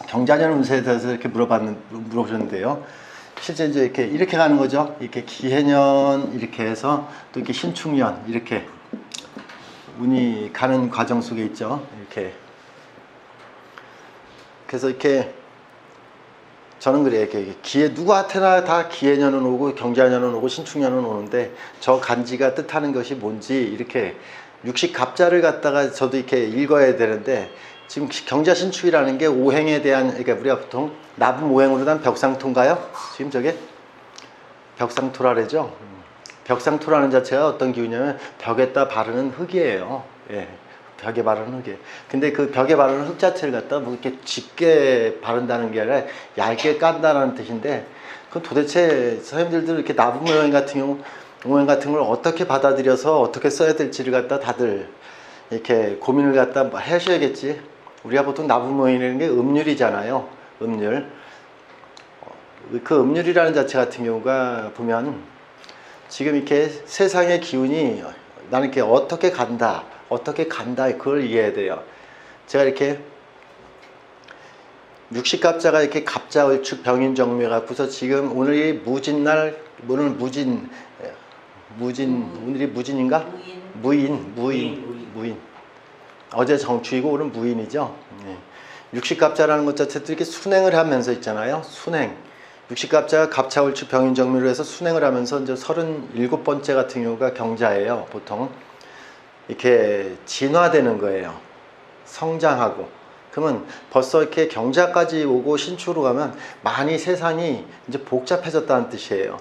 경자년 운세에 대해서 이렇게 물어보셨는데요. 실제 이제 이렇게 가는 거죠. 이렇게 기해년 이렇게 해서 또 이렇게 신축년 이렇게 운이 가는 과정 속에 있죠. 이렇게. 그래서 이렇게 저는 그래요. 이렇게 누구한테나 다 기해년은 오고 경자년은 오고 신축년은 오는데 저 간지가 뜻하는 것이 뭔지 이렇게 육식갑자를 갖다가 저도 이렇게 읽어야 되는데 지금 경자신축이라는 게 오행에 대한, 그러니까 우리가 보통 나분 오행으로 단 벽상토인가요? 지금 저게 벽상토라 그러죠. 벽상토라는 자체가 어떤 기운이냐면 벽에다 바르는 흙이에요. 예. 벽에 바르는 흙이에요. 근데 그 벽에 바르는 흙 자체를 갖다 뭐 이렇게 짙게 바른다는 게 아니라 얇게 깐다는 뜻인데, 그 도대체 선생님들도 이렇게 나분 오행 같은 경우, 오행 같은 걸 어떻게 받아들여서 어떻게 써야 될지를 갖다 다들 이렇게 고민을 갖다 하셔야겠지. 우리가 보통 나분 오행이라는 게 음률이잖아요. 음률. 그 음률이라는 자체 같은 경우가 보면 지금 이렇게 세상의 기운이 나는 이렇게 어떻게 간다 그걸 이해해야 돼요. 제가 이렇게 육식갑자가 이렇게 갑자 을축 병인정묘 갖고서 지금 오늘이 무진날, 오늘 오늘이 무진인가? 무인. 어제 정축이고 오늘 무인이죠. 육식갑자라는 것 자체도 이렇게 순행을 하면서 있잖아요. 순행. 육식갑자가 갑차울축 병인정묘로 해서 순행을 하면서 이제 37번째 같은 경우가 경자예요. 보통 이렇게 진화되는 거예요. 성장하고. 그러면 벌써 이렇게 경자까지 오고 신축으로 가면 많이 세상이 이제 복잡해졌다는 뜻이에요.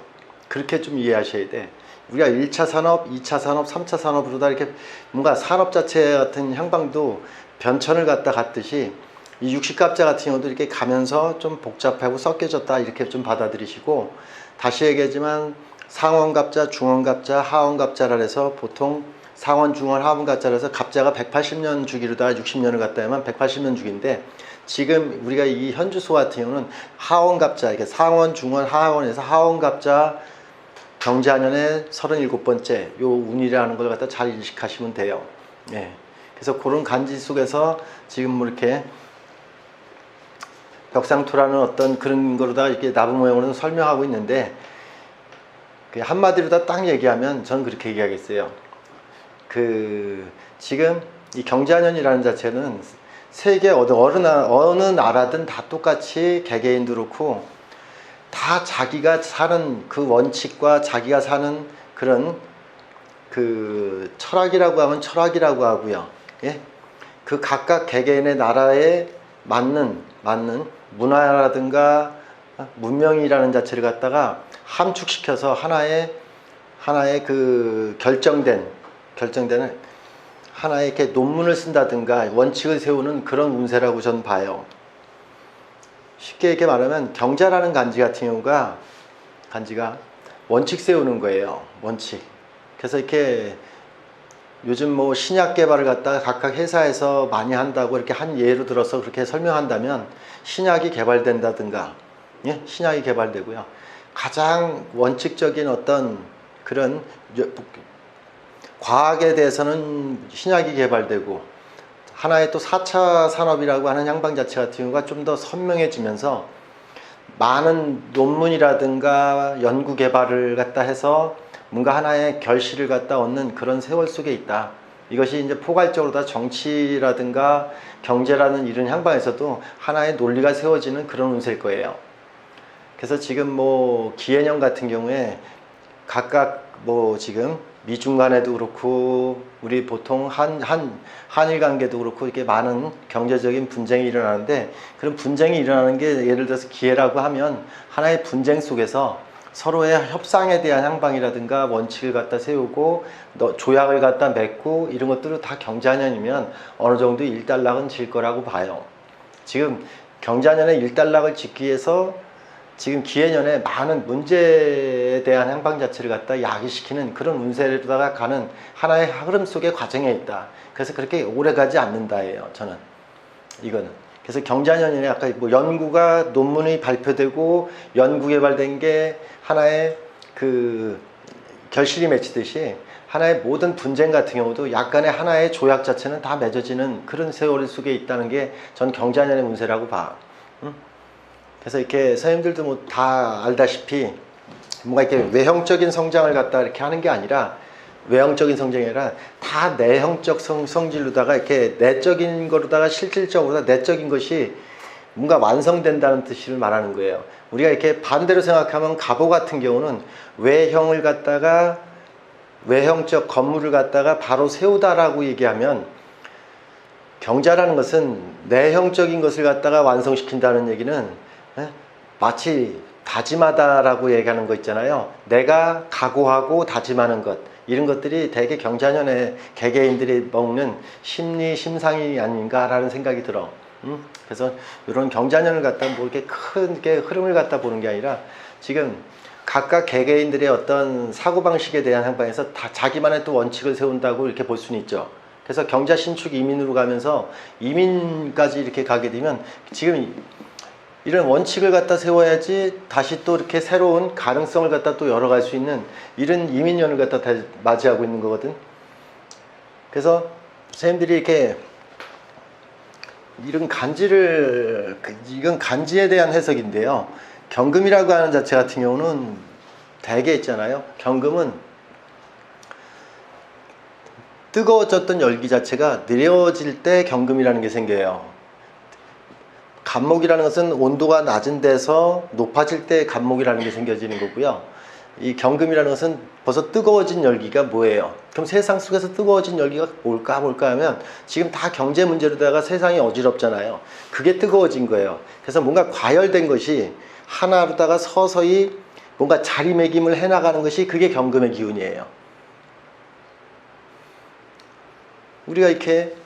그렇게 좀 이해하셔야 돼. 우리가 1차 산업, 2차 산업, 3차 산업으로 다 이렇게 뭔가 산업 자체 같은 향방도 변천을 갖다 갔듯이 이 육식갑자 같은 경우도 이렇게 가면서 좀 복잡하고 섞여졌다 이렇게 좀 받아들이시고, 다시 얘기하지만 상원갑자, 중원갑자, 하원갑자라 해서 보통 상원, 중원, 하원갑자라 해서 갑자가 180년 주기로다 60년을 갖다 하면 180년 주기인데, 지금 우리가 이 현주소 같은 경우는 하원갑자, 이게 상원, 중원, 하원에서 하원갑자 경자년의 37번째 요 운이라는 걸 갖다 잘 인식하시면 돼요. 예. 그래서 그런 간지 속에서 지금 뭐 이렇게 벽상토라는 어떤 그런 거로다 이렇게 나분 모양으로 설명하고 있는데, 한마디로 다 딱 얘기하면 저는 그렇게 얘기하겠어요. 지금 이 경자년이라는 자체는 세계 어느 나라든 다 똑같이 개개인도 그렇고 다 자기가 사는 그 원칙과 자기가 사는 그런 그 철학이라고 하면 철학이라고 하고요. 예? 그 각각 개개인의 나라에 맞는 문화라든가 문명이라는 자체를 갖다가 함축시켜서 하나의 그 결정되는 하나의 이렇게 논문을 쓴다든가 원칙을 세우는 그런 운세라고 저는 봐요. 쉽게 이렇게 말하면 경자라는 간지 같은 경우가 원칙 세우는 거예요. 원칙. 그래서 이렇게 요즘 뭐 신약 개발을 갖다가 각각 회사에서 많이 한다고 이렇게 한 예로 들어서 그렇게 설명한다면, 신약이 개발된다든가, 예? 신약이 개발되고요. 가장 원칙적인 어떤 그런 과학에 대해서는 신약이 개발되고, 하나의 또 4차 산업이라고 하는 향방 자체 같은 경우가 좀 더 선명해지면서 많은 논문이라든가 연구 개발을 갖다 해서 뭔가 하나의 결실을 갖다 얻는 그런 세월 속에 있다. 이것이 이제 포괄적으로 다 정치라든가 경제라는 이런 향방에서도 하나의 논리가 세워지는 그런 운세일 거예요. 그래서 지금 뭐 기해년 같은 경우에 각각 뭐 지금 미중 간에도 그렇고 우리 보통 한일 관계도 그렇고 이렇게 많은 경제적인 분쟁이 일어나는데, 그런 분쟁이 일어나는 게 예를 들어서 기해라고 하면 하나의 분쟁 속에서 서로의 협상에 대한 향방이라든가 원칙을 갖다 세우고 조약을 갖다 맺고 이런 것들은 다 경자년이면 어느 정도 일단락은 질 거라고 봐요. 지금 경자년에 일단락을 짓기 위해서 지금 기해년에 많은 문제에 대한 향방 자체를 갖다 야기시키는 그런 운세로다가 가는 하나의 흐름 속의 과정에 있다. 그래서 그렇게 오래 가지 않는다예요, 저는. 이거는. 그래서 경자년에 아까 뭐 연구가 논문이 발표되고 연구 개발된 게 하나의 그 결실이 맺히듯이 하나의 모든 분쟁 같은 경우도 약간의 하나의 조약 자체는 다 맺어지는 그런 세월 속에 있다는 게 전 경자년의 운세라고 봐. 응? 그래서 이렇게 선생님들도 뭐 다 알다시피 뭔가 이렇게 외형적인 성장을 갖다 이렇게 하는 게 아니라, 외형적인 성장이 아니라 다 내형적 성질로다가 이렇게 내적인 거로다가 실질적으로 내적인 것이 뭔가 완성된다는 뜻을 말하는 거예요. 우리가 이렇게 반대로 생각하면 갑오 같은 경우는 외형을 갖다가, 외형적 건물을 갖다가 바로 세우다라고 얘기하면, 경자라는 것은 내형적인 것을 갖다가 완성시킨다는 얘기는 마치 다짐하다라고 얘기하는 거 있잖아요. 내가 각오하고 다짐하는 것, 이런 것들이 대개 경자년의 개개인들이 먹는 심리 심상이 아닌가라는 생각이 들어. 그래서 이런 경자년을 갖다 뭐 이렇게 큰 게 흐름을 갖다 보는 게 아니라, 지금 각각 개개인들의 어떤 사고방식에 대한 향방에서 다 자기만의 또 원칙을 세운다고 이렇게 볼 수는 있죠. 그래서 경자 신축 이민으로 가면서 이민까지 이렇게 가게 되면, 지금 이런 원칙을 갖다 세워야지 다시 또 이렇게 새로운 가능성을 갖다 또 열어갈 수 있는 이런 이민년을 갖다 맞이하고 있는 거거든. 그래서 선생님들이 이렇게 이런 간지를, 이건 간지에 대한 해석인데요. 경금이라고 하는 자체 같은 경우는 대개 있잖아요. 경금은 뜨거워졌던 열기 자체가 느려질 때 경금이라는 게 생겨요. 간목이라는 것은 온도가 낮은 데서 높아질 때 간목이라는 게 생겨지는 거고요. 이 경금이라는 것은 벌써 뜨거워진 열기가 뭐예요? 그럼 세상 속에서 뜨거워진 열기가 뭘까 하면, 지금 다 경제 문제로다가 세상이 어지럽잖아요. 그게 뜨거워진 거예요. 그래서 뭔가 과열된 것이 하나로다가 서서히 뭔가 자리매김을 해나가는 것이, 그게 경금의 기운이에요. 우리가 이렇게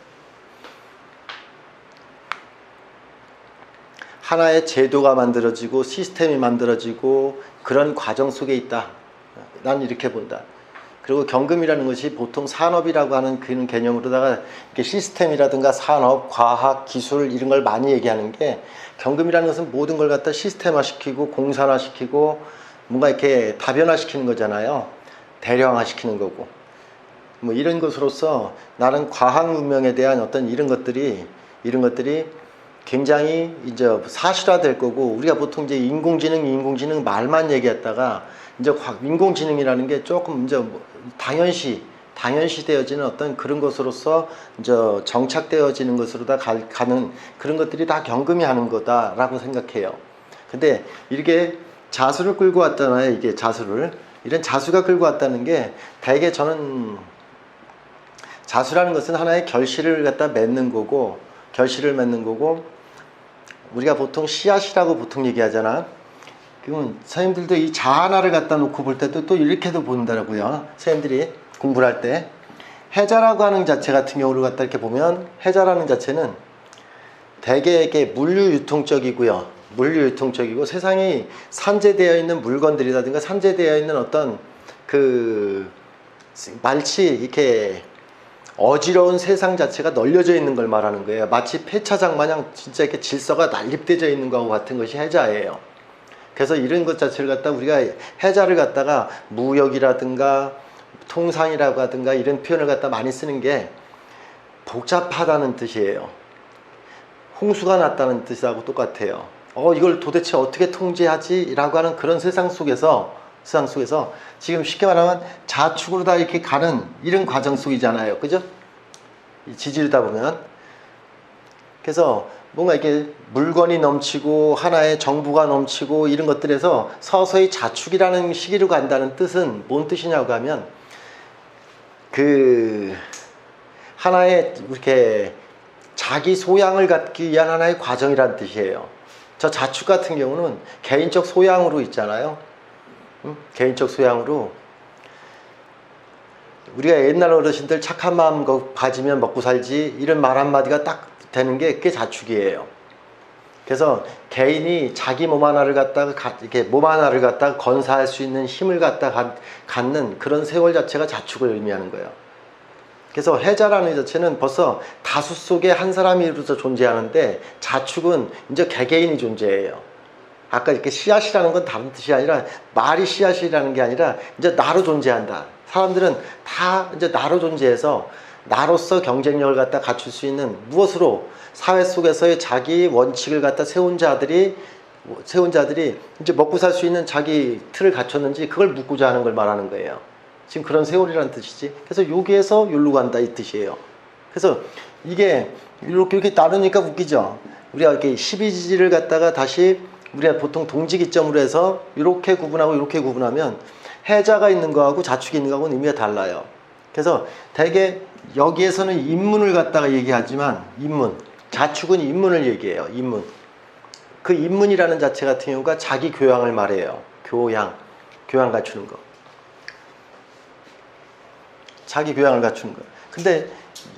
하나의 제도가 만들어지고 시스템이 만들어지고 그런 과정 속에 있다. 난 이렇게 본다. 그리고 경금이라는 것이 보통 산업이라고 하는 그런 개념으로다가 이렇게 시스템이라든가 산업, 과학, 기술 이런 걸 많이 얘기하는 게, 경금이라는 것은 모든 걸 갖다 시스템화시키고 공산화시키고 뭔가 이렇게 다변화시키는 거잖아요. 대량화시키는 거고. 뭐 이런 것으로서 나는 과학 문명에 대한 어떤 이런 것들이 굉장히 이제 사실화될 거고, 우리가 보통 이제 인공지능 말만 얘기했다가 이제 인공지능이라는 게 조금 이제 당연시 되어지는 어떤 그런 것으로서 이제 정착되어지는 것으로 가는 그런 것들이 다 경금이 하는 거다라고 생각해요. 근데 이렇게 자수를 끌고 왔잖아요. 이게 이런 자수가 끌고 왔다는 게, 대개 저는 자수라는 것은 하나의 결실을 갖다 맺는 거고, 우리가 보통 씨앗이라고 보통 얘기하잖아. 그러면 선생님들도 이 자하나를 갖다 놓고 볼 때도 또 이렇게도 본다고요. 선생님들이 공부를 할 때 해자라고 하는 자체 같은 경우를 갖다 이렇게 보면, 해자라는 자체는 대개에게 물류 유통적이고 세상이 산재되어 있는 물건들이라든가 산재되어 있는 어떤 마치 이렇게 어지러운 세상 자체가 널려져 있는 걸 말하는 거예요. 마치 폐차장 마냥 진짜 이렇게 질서가 난립되어 있는 거하고 같은 것이 해자예요. 그래서 이런 것 자체를 갖다 우리가 해자를 갖다가 무역이라든가 통상이라고 하든가 이런 표현을 갖다 많이 쓰는 게 복잡하다는 뜻이에요. 홍수가 났다는 뜻하고 똑같아요. 이걸 도대체 어떻게 통제하지? 라고 하는 그런 세상 속에서 지금 쉽게 말하면 자축으로 다 이렇게 가는 이런 과정 속이잖아요. 그죠? 지지르다 보면. 그래서 뭔가 이렇게 물건이 넘치고 하나의 정부가 넘치고 이런 것들에서 서서히 자축이라는 시기로 간다는 뜻은 뭔 뜻이냐고 하면, 하나의 이렇게 자기 소양을 갖기 위한 하나의 과정이라는 뜻이에요. 저 자축 같은 경우는 개인적 소양으로 있잖아요. 개인적 소양으로 우리가 옛날 어르신들 착한 마음 가지면 먹고 살지 이런 말 한마디가 딱 되는 게 그게 자축이에요. 그래서 개인이 자기 몸 하나를 갖다가 건사할 수 있는 힘을 갖는 그런 세월 자체가 자축을 의미하는 거예요. 그래서 해자라는 자체는 벌써 다수 속에 한 사람으로서 존재하는데, 자축은 이제 개개인이 존재해요. 아까 이렇게 씨앗이라는 건 다른 뜻이 아니라, 말이 씨앗이라는 게 아니라 이제 나로 존재한다. 사람들은 다 이제 나로 존재해서 나로서 경쟁력을 갖다 갖출 수 있는 무엇으로 사회 속에서의 자기 원칙을 갖다 세운 자들이 이제 먹고 살 수 있는 자기 틀을 갖췄는지 그걸 묻고자 하는 걸 말하는 거예요. 지금 그런 세월이라는 뜻이지. 그래서 여기에서 여기로 간다 이 뜻이에요. 그래서 이게 이렇게 나누니까 웃기죠. 우리가 이렇게 12지지를 갖다가 다시 우리가 보통 동지기점으로 해서 이렇게 구분하고 이렇게 구분하면 해자가 있는 거하고 자축이 있는 거하고는 의미가 달라요. 그래서 대개 여기에서는 인문을 갖다가 얘기하지만 자축은 인문을 얘기해요. 인문. 그 인문이라는 자체 같은 경우가 자기 교양을 말해요. 교양 갖추는 거. 자기 교양을 갖추는 거. 근데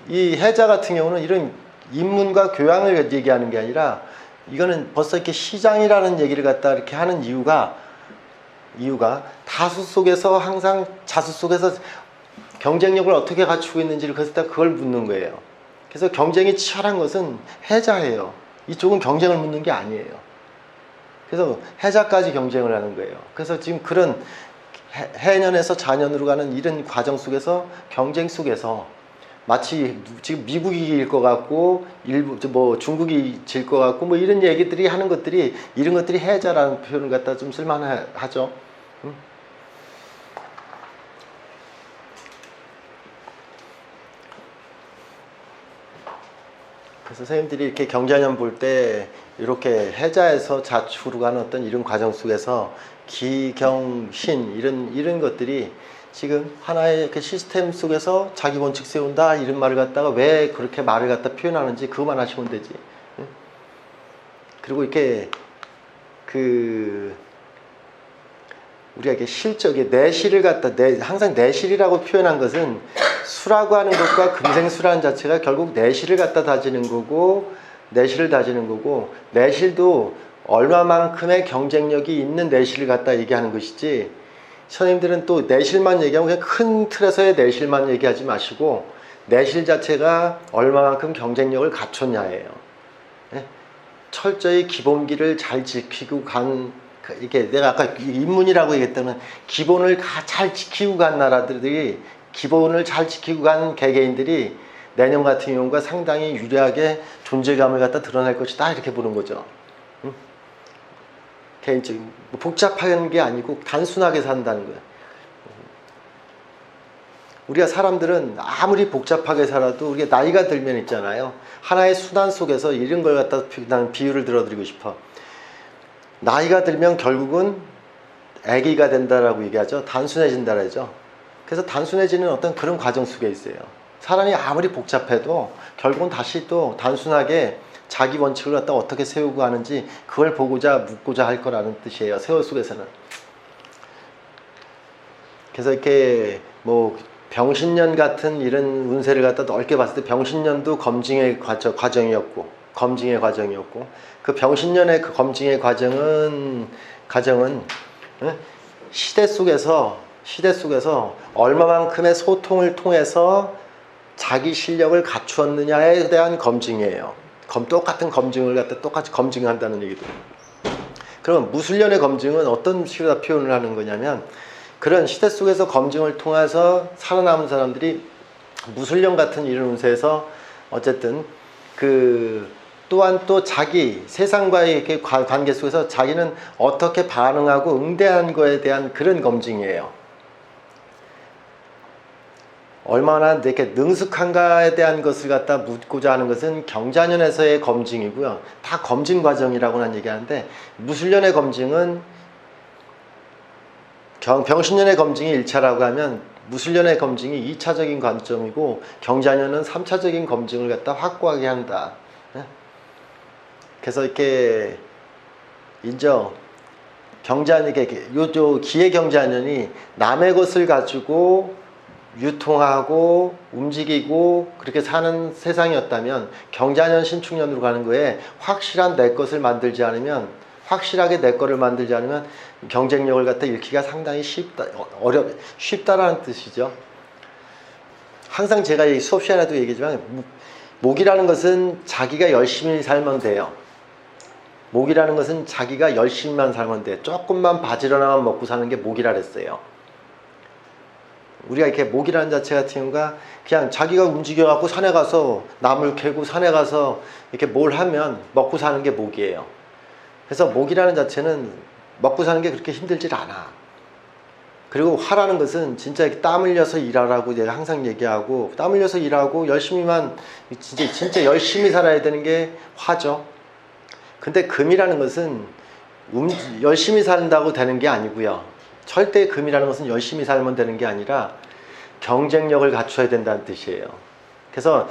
이 해자 같은 경우는 이런 인문과 교양을 얘기하는 게 아니라 이거는 벌써 이렇게 시장이라는 얘기를 갖다 이렇게 하는 이유가 다수 속에서 항상 자수 속에서 경쟁력을 어떻게 갖추고 있는지를 그걸 묻는 거예요. 그래서 경쟁이 치열한 것은 해자예요. 이쪽은 경쟁을 묻는 게 아니에요. 그래서 해자까지 경쟁을 하는 거예요. 그래서 지금 그런 해년에서 자년으로 가는 이런 과정 속에서 경쟁 속에서 마치 지금 미국이 이길 것 같고 중국이 질 것 같고 이런 얘기들이 하는 것들이 이런 것들이 해자라는 표현을 갖다 좀 쓸만하죠. 그래서 선생님들이 이렇게 경자년 볼 때 이렇게 해자에서 자축으로 가는 어떤 이런 과정 속에서 기경신 이런 것들이 지금 하나의 그 시스템 속에서 자기 원칙 세운다 이런 말을 갖다가 왜 그렇게 말을 갖다 표현하는지 그것만 하시면 되지. 그리고 이렇게 우리가 이렇게 실적에 내실을 갖다 항상 내실이라고 표현한 것은 수라고 하는 것과 금생수라는 자체가 결국 내실을 갖다 다지는 거고 내실도 얼마만큼의 경쟁력이 있는 내실을 갖다 얘기하는 것이지 선생님들은 또 내실만 얘기하면 그냥 큰 틀에서의 내실만 얘기하지 마시고 내실 자체가 얼마만큼 경쟁력을 갖췄냐예요. 철저히 기본기를 잘 지키고 이렇게 내가 아까 인문이라고 얘기했다면 기본을 잘 지키고 간 나라들이 기본을 잘 지키고 간 개개인들이 내년 같은 경우가 상당히 유리하게 존재감을 갖다 드러낼 것이다 이렇게 보는 거죠. 개인적인 복잡한 게 아니고 단순하게 산다는 거예요. 우리가 사람들은 아무리 복잡하게 살아도 우리가 나이가 들면 있잖아요. 하나의 순환 속에서 이런 걸 갖다 나는 비유를 들어드리고 싶어. 나이가 들면 결국은 애기가 된다라고 얘기하죠. 단순해진다라고 하죠. 그래서 단순해지는 어떤 그런 과정 속에 있어요. 사람이 아무리 복잡해도 결국은 다시 또 단순하게 자기 원칙을 갖다 어떻게 세우고 하는지 그걸 보고자 묻고자 할 거라는 뜻이에요. 세월 속에서는. 그래서 이렇게 병신년 같은 이런 운세를 갖다 넓게 봤을 때 병신년도 검증의 과정이었고 그 병신년의 그 검증의 과정은 시대 속에서 얼마만큼의 소통을 통해서 자기 실력을 갖추었느냐에 대한 검증이에요. 똑같은 검증을 갖다 똑같이 검증한다는 얘기도. 그럼 무술년의 검증은 어떤 식으로 표현을 하는 거냐면 그런 시대 속에서 검증을 통해서 살아남은 사람들이 무술년 같은 이런 운세에서 어쨌든 또한 또 자기 세상과의 이렇게 관계 속에서 자기는 어떻게 반응하고 응대한 거에 대한 그런 검증이에요. 얼마나 이렇게 능숙한가에 대한 것을 갖다 묻고자 하는 것은 경자년에서의 검증이고요. 다 검증 과정이라고는 얘기하는데 무술년의 검증은 병신년의 검증이 1차라고 하면 무술년의 검증이 2차적인 관점이고 경자년은 3차적인 검증을 갖다 확고하게 한다. 그래서 이렇게 기해 경자년이 남의 것을 가지고 유통하고 움직이고 그렇게 사는 세상이었다면 경자년 신축년으로 가는 거에 확실한 내 것을 만들지 않으면 확실하게 내 거를 만들지 않으면 경쟁력을 갖다 잃기가 상당히 쉽다라는 뜻이죠. 항상 제가 이 수업 시간에도 얘기했지만 목이라는 것은 자기가 열심히 살면 돼요. 목이라는 것은 자기가 열심히만 살면 돼. 조금만 바지런하면 먹고 사는 게 목이라 그랬어요. 우리가 이렇게 목이라는 자체 같은 경우가 그냥 자기가 움직여갖고 산에 가서 나물 캐고 산에 가서 이렇게 뭘 하면 먹고 사는 게 목이에요. 그래서 목이라는 자체는 먹고 사는 게 그렇게 힘들질 않아. 그리고 화라는 것은 진짜 땀 흘려서 일하라고 내가 항상 얘기하고, 땀 흘려서 일하고 열심히만 진짜 열심히 살아야 되는 게 화죠. 근데 금이라는 것은 열심히 산다고 되는 게 아니고요. 절대 금이라는 것은 열심히 살면 되는 게 아니라 경쟁력을 갖춰야 된다는 뜻이에요. 그래서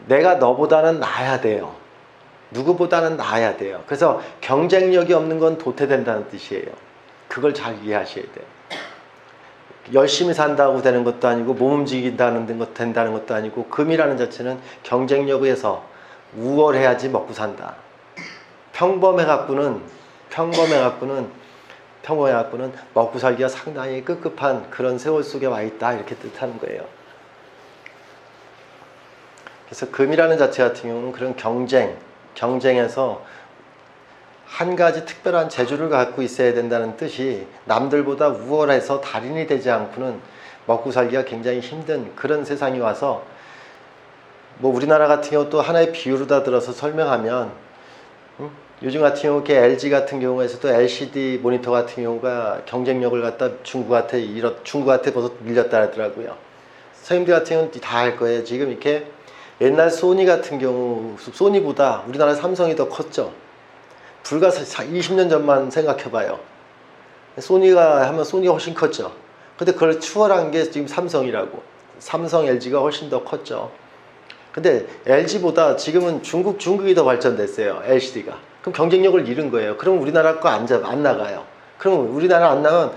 내가 너보다는 나아야 돼요. 누구보다는 나아야 돼요. 그래서 경쟁력이 없는 건 도태된다는 뜻이에요. 그걸 잘 이해하셔야 돼요. 열심히 산다고 되는 것도 아니고 몸 움직인다는 것 된다는 것도 아니고, 금이라는 자체는 경쟁력에서 우월해야지 먹고 산다. 평범해 갖고는 먹고 살기가 상당히 급급한 그런 세월 속에 와 있다, 이렇게 뜻하는 거예요. 그래서 금이라는 자체 같은 경우는 그런 경쟁에서 한 가지 특별한 재주를 갖고 있어야 된다는 뜻이, 남들보다 우월해서 달인이 되지 않고는 먹고 살기가 굉장히 힘든 그런 세상이 와서, 뭐 우리나라 같은 경우 또 하나의 비유로다 들어서 설명하면, 요즘 같은 경우 이렇게 LG 같은 경우에서도 LCD 모니터 같은 경우가 경쟁력을 갖다 중국한테 벌써 밀렸다 하더라고요. 선생님들 같은 경우는 다 알 거예요. 지금 이렇게 옛날 소니 같은 경우, 소니보다 우리나라 삼성이 더 컸죠. 불과 20년 전만 생각해봐요. 소니가 하면 소니가 훨씬 컸죠. 근데 그걸 추월한 게 지금 삼성이라고. 삼성, LG가 훨씬 더 컸죠. 근데 LG보다 지금은 중국이 더 발전됐어요. LCD가. 그럼 경쟁력을 잃은 거예요. 그럼 우리나라 거 안 나가요. 그럼 우리나라 안 나면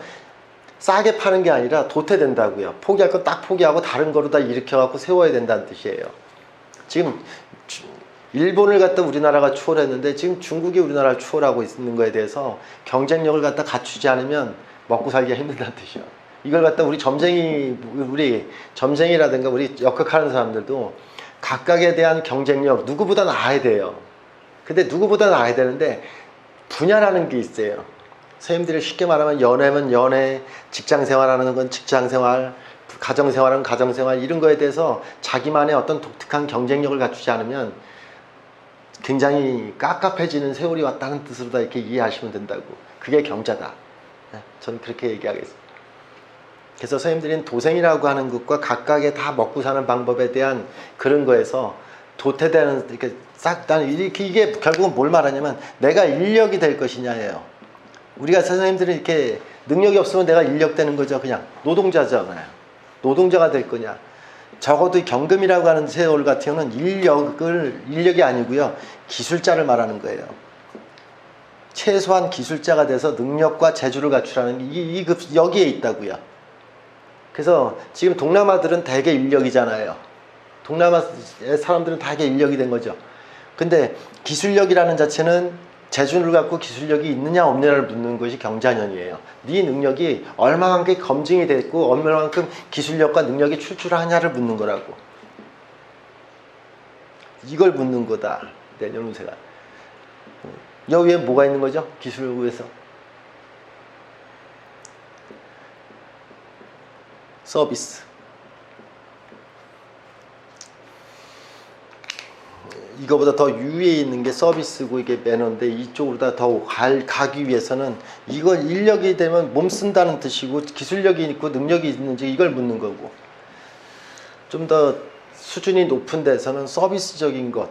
싸게 파는 게 아니라 도태된다고요. 포기할 건 딱 포기하고 다른 거로 다 일으켜갖고 세워야 된다는 뜻이에요. 지금 일본을 갖다 우리나라가 추월했는데 지금 중국이 우리나라를 추월하고 있는 거에 대해서 경쟁력을 갖다 갖추지 않으면 먹고 살기가 힘들다는 뜻이에요. 이걸 갖다 우리 점쟁이라든가 우리 역학하는 사람들도 각각에 대한 경쟁력, 누구보다 나아야 돼요. 근데 누구보다 나아야 되는데 분야라는 게 있어요. 선생님들이 쉽게 말하면 연애면 연애, 직장생활하는 건 직장생활, 가정생활은 가정생활, 이런 거에 대해서 자기만의 어떤 독특한 경쟁력을 갖추지 않으면 굉장히 깝깝해지는 세월이 왔다는 뜻으로 다 이렇게 이해하시면 된다고. 그게 경자다. 저는 그렇게 얘기하겠습니다. 그래서 선생님들은 도생이라고 하는 것과 각각의 다 먹고 사는 방법에 대한 그런 거에서 도태되는, 이렇게 이게 결국은 뭘 말하냐면 내가 인력이 될 것이냐예요. 우리가 선생님들은 이렇게 능력이 없으면 내가 인력 되는 거죠. 그냥 노동자잖아요. 노동자가 될 거냐. 적어도 경금이라고 하는 세월 같은 경우는 인력이 아니고요, 기술자를 말하는 거예요. 최소한 기술자가 돼서 능력과 재주를 갖추라는 여기에 있다고요. 그래서 지금 동남아들은 대개 인력이잖아요. 동남아 사람들은 대개 인력이 된 거죠. 근데 기술력이라는 자체는 재주를 갖고 기술력이 있느냐 없느냐를 묻는 것이 경자년이에요. 네 능력이 얼마만큼 검증이 됐고 얼마만큼 기술력과 능력이 출중하냐를 묻는 거라고. 이걸 묻는 거다. 내년 운세가. 여기 위에 뭐가 있는 거죠? 기술력에서. 서비스. 이거보다 더 위에 있는 게 서비스고 이게 매너인데, 이쪽으로 더 가기 위해서는 이걸 인력이 되면 몸 쓴다는 뜻이고 기술력이 있고 능력이 있는지 이걸 묻는 거고, 좀 더 수준이 높은 데서는 서비스적인 것,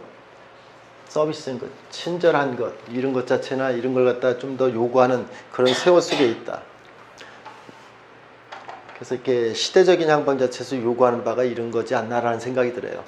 친절한 것, 이런 것 자체나 이런 걸 갖다 좀 더 요구하는 그런 세월 속에 있다. 그래서 이렇게 시대적인 향방 자체에서 요구하는 바가 이런 거지 않나라는 생각이 들어요.